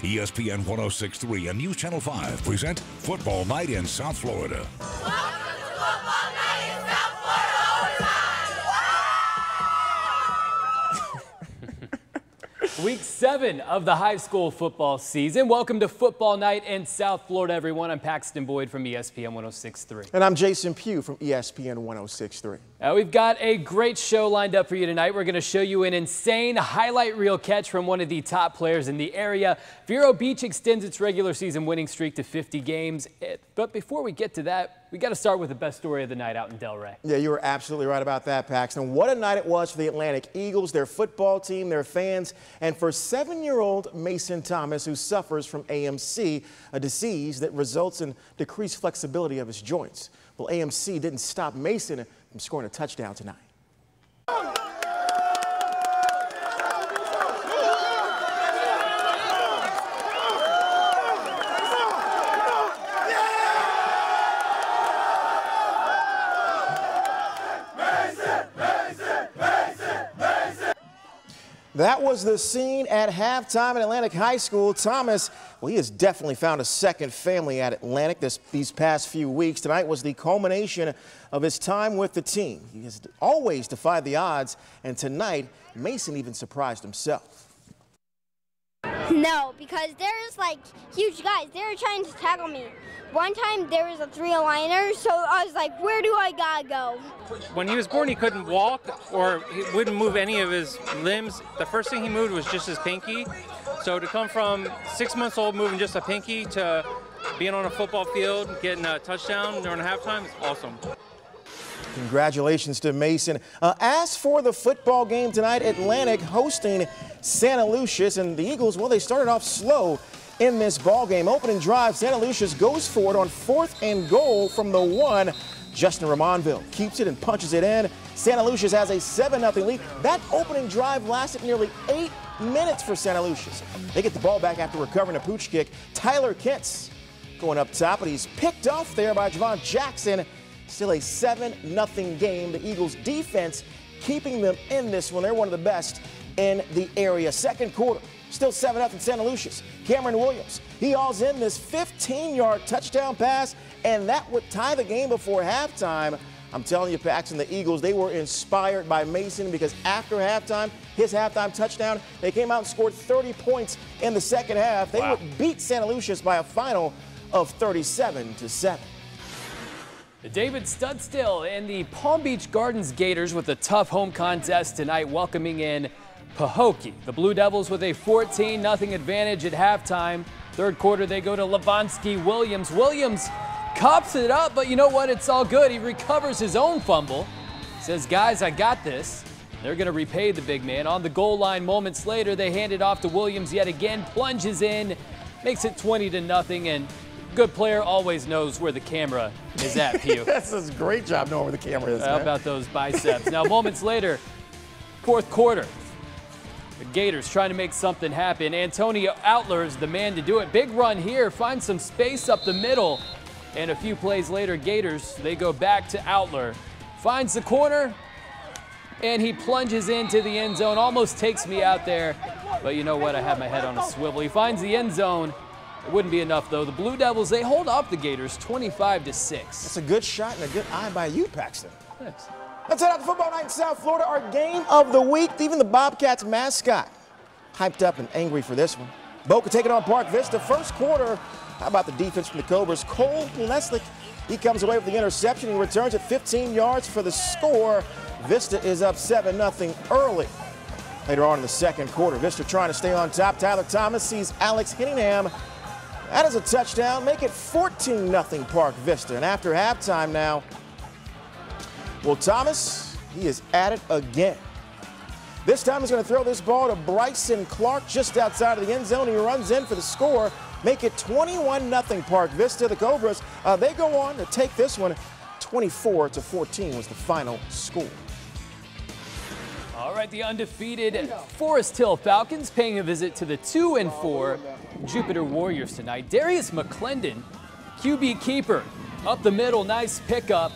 ESPN 106.3 and News Channel 5 present Football Night in South Florida. Welcome to Football Night in South Florida overtime! Week 7 of the high school football season. Welcome to Football Night in South Florida, everyone. I'm Paxton Boyd from ESPN 106.3. And I'm Jason Pugh from ESPN 106.3. We've got a great show lined up for you tonight. We're going to show you an insane highlight reel catch from one of the top players in the area. Vero Beach extends its regular season winning streak to 50 games. But before we get to that, we got to start with the best story of the night out in Delray. Yeah, you were absolutely right about that, Paxton. What a night it was for the Atlantic Eagles, their football team, their fans, and for 7-year-old Mason Thomas, who suffers from AMC, a disease that results in decreased flexibility of his joints. Well, AMC didn't stop Mason from scoring a touchdown tonight. That was the scene at halftime at Atlantic High School. Thomas, well, he has definitely found a second family at Atlantic these past few weeks. Tonight was the culmination of his time with the team. He has always defied the odds, and tonight, Mason even surprised himself. No, because there's like huge guys. They were trying to tackle me. One time there was a 3-liner, so I was like, where do I gotta go? When he was born, he couldn't walk or he wouldn't move any of his limbs. The first thing he moved was just his pinky. So to come from 6 months old moving just a pinky to being on a football field, getting a touchdown during halftime is awesome. Congratulations to Mason. As for the football game tonight, Atlantic hosting Santa Lucia's, and the Eagles, well, they started off slow in this ball game. Opening drive, Santa Lucia's goes for it on 4th and goal from the 1. Justin Ramonville keeps it and punches it in. Santa Lucia's has a 7-0 lead. That opening drive lasted nearly 8 minutes for Santa Lucia's. They get the ball back after recovering a pooch kick. Tyler Kent's going up top, but he's picked off there by Javon Jackson. Still a 7-0 game. The Eagles defense keeping them in this one. They're one of the best in the area. Second quarter, still 7-0 Santa Lucia's. Cameron Williams, he hauls in this 15-yard touchdown pass, and that would tie the game before halftime. I'm telling you, Paxton, the Eagles, they were inspired by Mason because after halftime, his halftime touchdown, they came out and scored 30 points in the second half. They would beat Santa Lucia's by a final of 37-7. David Studstill and the Palm Beach Gardens Gators with a tough home contest tonight, welcoming in Pahokee. The Blue Devils with a 14-0 advantage at halftime. Third quarter, they go to Levonsky Williams. Williams cups it up, but you know what? It's all good. He recovers his own fumble. Says, guys, I got this. They're going to repay the big man. On the goal line moments later, they hand it off to Williams yet again. Plunges in, makes it 20-0, and good player always knows where the camera is at, Pew. That's a great job knowing where the camera is. How about those biceps? Now, moments later, fourth quarter, the Gators trying to make something happen. Antonio Outler is the man to do it. Big run here, finds some space up the middle. And a few plays later, Gators, they go back to Outler. Finds the corner, and he plunges into the end zone. Almost takes me out there. But you know what? I have my head on a swivel. He finds the end zone. It wouldn't be enough, though. The Blue Devils, they hold off the Gators 25-6. That's a good shot and a good eye by you, Paxton. Thanks. Let's head out to Football Night in South Florida. Our game of the week, even the Bobcats mascot, hyped up and angry for this one. BOCA taking on Park Vista. First quarter, how about the defense from the Cobras? Cole Leslick, he comes away with the interception. He returns at 15 yards for the score. Vista is up 7-0 early. Later on in the second quarter, Vista trying to stay on top. Tyler Thomas sees Alex Hinningham. That is a touchdown. Make it 14-0 Park Vista. And after halftime now, well, Thomas, he is at it again. This time he's going to throw this ball to Bryson Clark just outside of the end zone. He runs in for the score. Make it 21-0 Park Vista. The Cobras, they go on to take this one. 24-14 was the final score. All right, the undefeated Forest Hill Falcons paying a visit to the 2-4 Jupiter Warriors tonight. Darius McClendon, QB keeper, up the middle, nice pickup.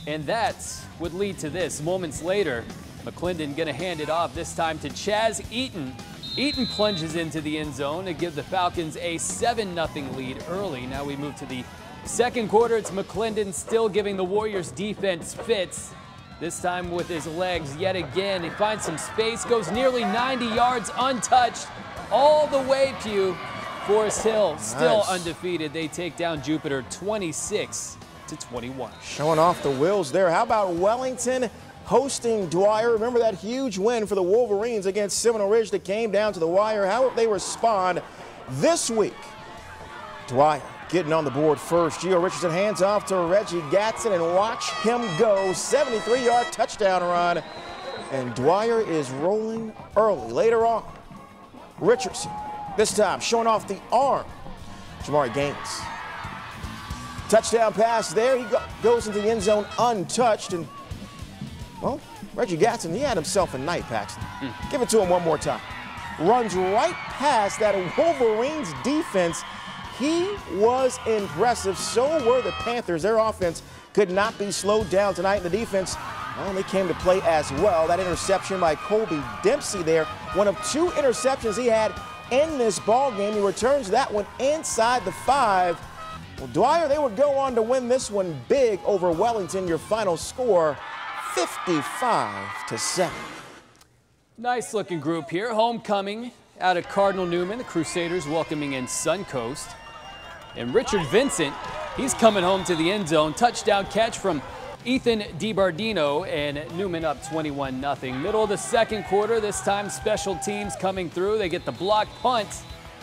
And that would lead to this. Moments later, McClendon going to hand it off, this time to Chaz Eaton. Eaton plunges into the end zone to give the Falcons a 7-0 lead early. Now we move to the second quarter. It's McClendon still giving the Warriors defense fits. This time with his legs yet again. He finds some space, goes nearly 90 yards untouched. All the way, Pew. Forest Hill still undefeated. They take down Jupiter 26-21. Showing off the wheels there. How about Wellington hosting Dwyer? Remember that huge win for the Wolverines against Seminole Ridge that came down to the wire. How will they respond this week? Dwyer getting on the board first. Gio Richardson hands off to Reggie Gatson, and watch him go. 73-yard touchdown run. And Dwyer is rolling early. Later on, Richardson, this time showing off the arm. Jamari Gaines. Touchdown pass there. He goes into the end zone untouched. And, well, Reggie Gatson, he had himself a night, Paxton. Give it to him one more time. Runs right past that Wolverines defense. He was impressive. So were the Panthers. Their offense could not be slowed down tonight. The defense, well, they came to play as well. That interception by Colby Dempsey there, one of 2 interceptions he had in this ball game. He returns that one inside the 5. Well, Dwyer, they would go on to win this one big over Wellington. Your final score, 55-7. Nice looking group here. Homecoming out of Cardinal Newman. The Crusaders welcoming in Suncoast. And Richard Vincent, he's coming home to the end zone. Touchdown catch from Ethan DiBardino, and Newman up 21-0. Middle of the second quarter, this time special teams coming through. They get the block punt,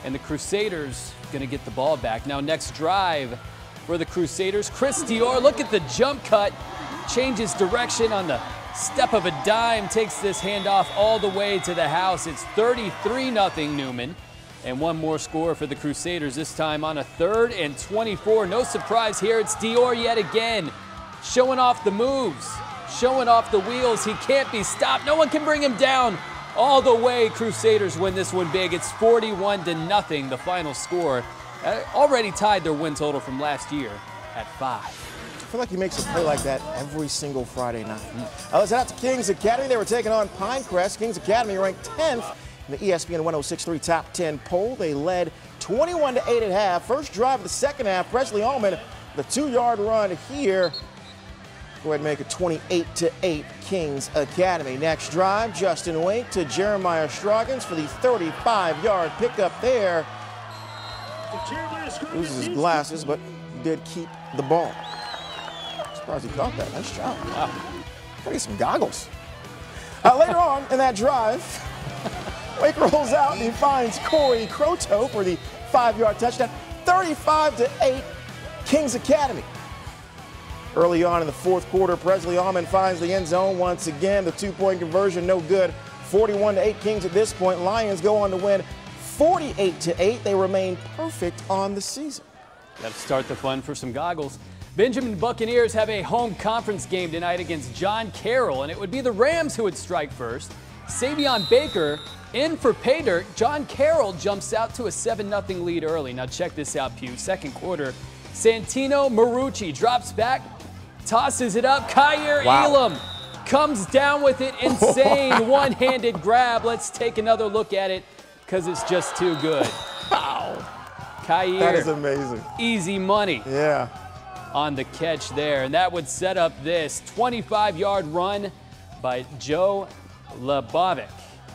and the Crusaders going to get the ball back. Now next drive for the Crusaders. Chris Dior, look at the jump cut. Changes direction on the step of a dime. Takes this handoff all the way to the house. It's 33-0 Newman. And one more score for the Crusaders, this time on a 3rd and 24. No surprise here. It's Dior yet again. Showing off the moves, showing off the wheels. He can't be stopped. No one can bring him down. All the way, Crusaders win this one big. It's 41-0, the final score. Already tied their win total from last year at 5. I feel like he makes a play like that every single Friday night. Let's head out to Kings Academy. They were taking on Pinecrest. Kings Academy ranked 10th in the ESPN 106.3 Top 10 poll. They led 21-8 at half. First drive of the second half, Presley Allman, the 2-yard run here. Go ahead and make it 28-8 Kings Academy. Next drive, Justin Wake to Jeremiah Stroggins for the 35-yard pickup there. Loses his glasses, but did keep the ball. Surprised he caught that. Nice job. Wow. Gotta get some goggles. Later on in that drive, Wake rolls out and he finds Corey Croteau for the 5-yard touchdown. 35-8 Kings Academy. Early on in the fourth quarter, Presley Allman finds the end zone once again. The 2-point conversion, no good. 41-8 Kings at this point. Lions go on to win 48-8. They remain perfect on the season. Got to start the fun for some goggles. Benjamin Buccaneers have a home conference game tonight against John Carroll, and it would be the Rams who would strike first. Savion Baker in for pay dirt. John Carroll jumps out to a 7-0 lead early. Now check this out, Pew. Second quarter, Santino Marucci drops back, tosses it up. Kyer Elam comes down with it. Insane one-handed grab. Let's take another look at it because it's just too good. Wow. Kyer. That is amazing. Easy money. Yeah. On the catch there. And that would set up this 25-yard run by Joe Labovic.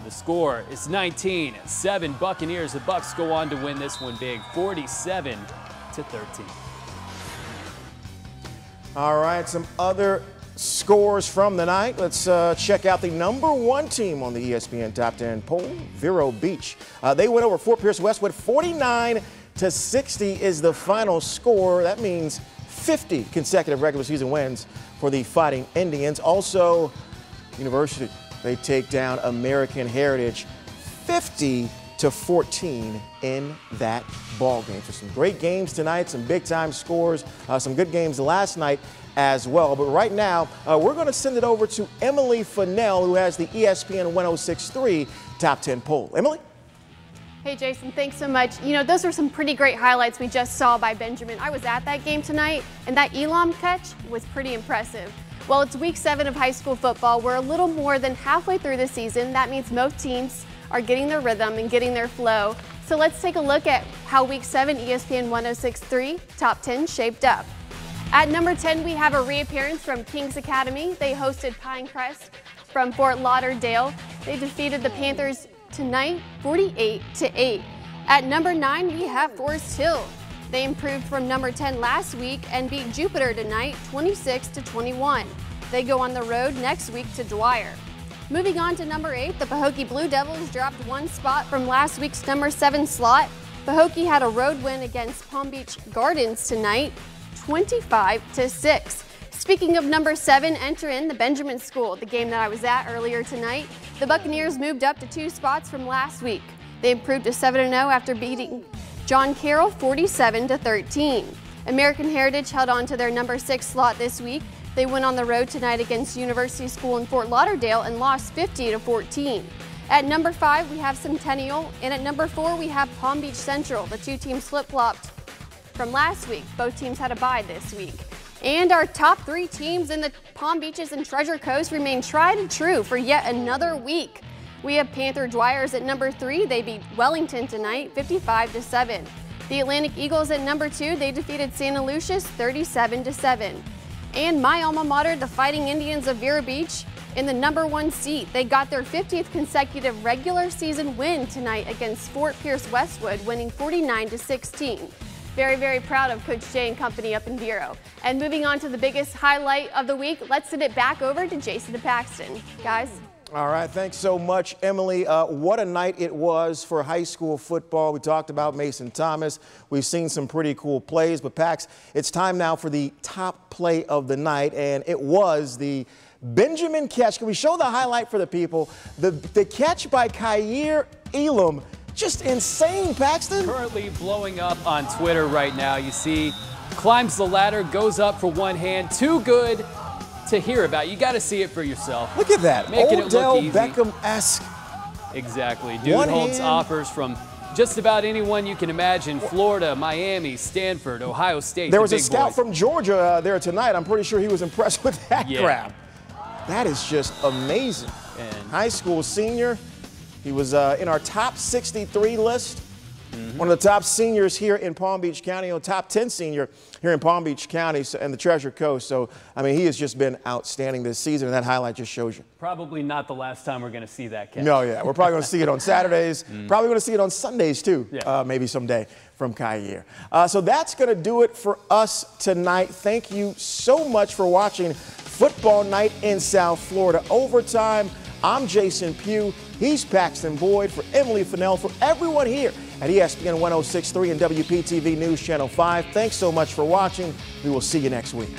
The score is 19-7 Buccaneers. The Bucs go on to win this one big, 47-13. All right, some other scores from the night. Let's check out the #1 team on the ESPN Top 10 poll, Vero Beach. They went over Fort Pierce Westwood. 49-60 is the final score. That means 50 consecutive regular season wins for the Fighting Indians. Also, University, they take down American Heritage 50-14 in that ball game. So some great games tonight, some big time scores, some good games last night as well. But right now, we're going to send it over to Emily Fennell, who has the ESPN 106.3 Top 10 poll. Emily? Hey, Jason, thanks so much. You know, those are some pretty great highlights we just saw by Benjamin. I was at that game tonight, and that Elam catch was pretty impressive. Well, it's week 7 of high school football. We're a little more than halfway through the season. That means most teams are getting their rhythm and getting their flow. So let's take a look at how Week 7 ESPN 106.3 Top 10 shaped up. At number 10, we have a reappearance from Kings Academy. They hosted Pinecrest from Fort Lauderdale. They defeated the Panthers tonight 48-8. At number 9, we have Forest Hill. They improved from number 10 last week and beat Jupiter tonight 26-21. They go on the road next week to DWYER. Moving on to number 8, the Pahokee Blue Devils dropped one spot from last week's number 7 slot. Pahokee had a road win against Palm Beach Gardens tonight 25-6. Speaking of number 7, enter in the Benjamin School, the game that I was at earlier tonight. The Buccaneers moved up to 2 spots from last week. They improved to 7-0 after beating John Carroll 47-13. American Heritage held on to their number 6 slot this week. They went on the road tonight against University School in Fort Lauderdale and lost 50-14. At number 5, we have Centennial, and at number 4, we have Palm Beach Central. The two teams flip-flopped from last week. Both teams had a bye this week. And our top 3 teams in the Palm Beaches and Treasure Coast remain tried and true for yet another week. We have Panther DWYERs at number 3. They beat Wellington tonight 55-7. The Atlantic Eagles at number 2. They defeated Santa Lucia's 37-7. And my alma mater, the Fighting Indians of Vero Beach, in the number 1 seat. They got their 50th consecutive regular season win tonight against Fort Pierce Westwood, winning 49-16. Very, very proud of Coach Jay and company up in Vero. And moving on to the biggest highlight of the week, let's send it back over to Jason and Paxton. Guys. All right, thanks so much, Emily. What a night it was for high school football. We talked about Mason Thomas. We've seen some pretty cool plays, but Pax, it's time now for the top play of the night, and it was the Benjamin catch. Can we show the highlight for the people? The catch by Kyer Elam. Just insane, Paxton. Currently blowing up on Twitter right now. You see, climbs the ladder, goes up for one hand. Too good to hear about. You got to see it for yourself. Look at that. Making Odell it look easy. Beckham-esque. Exactly. Dude One holds hand. offers from just about anyone you can imagine. Florida, Miami, Stanford, Ohio State. There was the a big scout boys. from Georgia there tonight. I'm pretty sure he was impressed with that Yeah. grab. That is just amazing. And high school senior. He was in our top 63 list. One of the top seniors here in Palm Beach County, top 10 senior here in Palm Beach County and the Treasure Coast. So, I mean, he has just been outstanding this season, and that highlight just shows you. Probably not the last time we're going to see that catch. No, yeah. We're probably going to see it on Saturdays. Probably going to see it on Sundays, too, Yeah. maybe someday from Kyer. So that's going to do it for us tonight. Thank you so much for watching Football Night in South Florida Overtime. I'm Jason Pugh. He's Paxton Boyd. For Emily Fennell, for everyone here at ESPN 106.3 and WPTV News Channel 5. Thanks so much for watching. We will see you next week.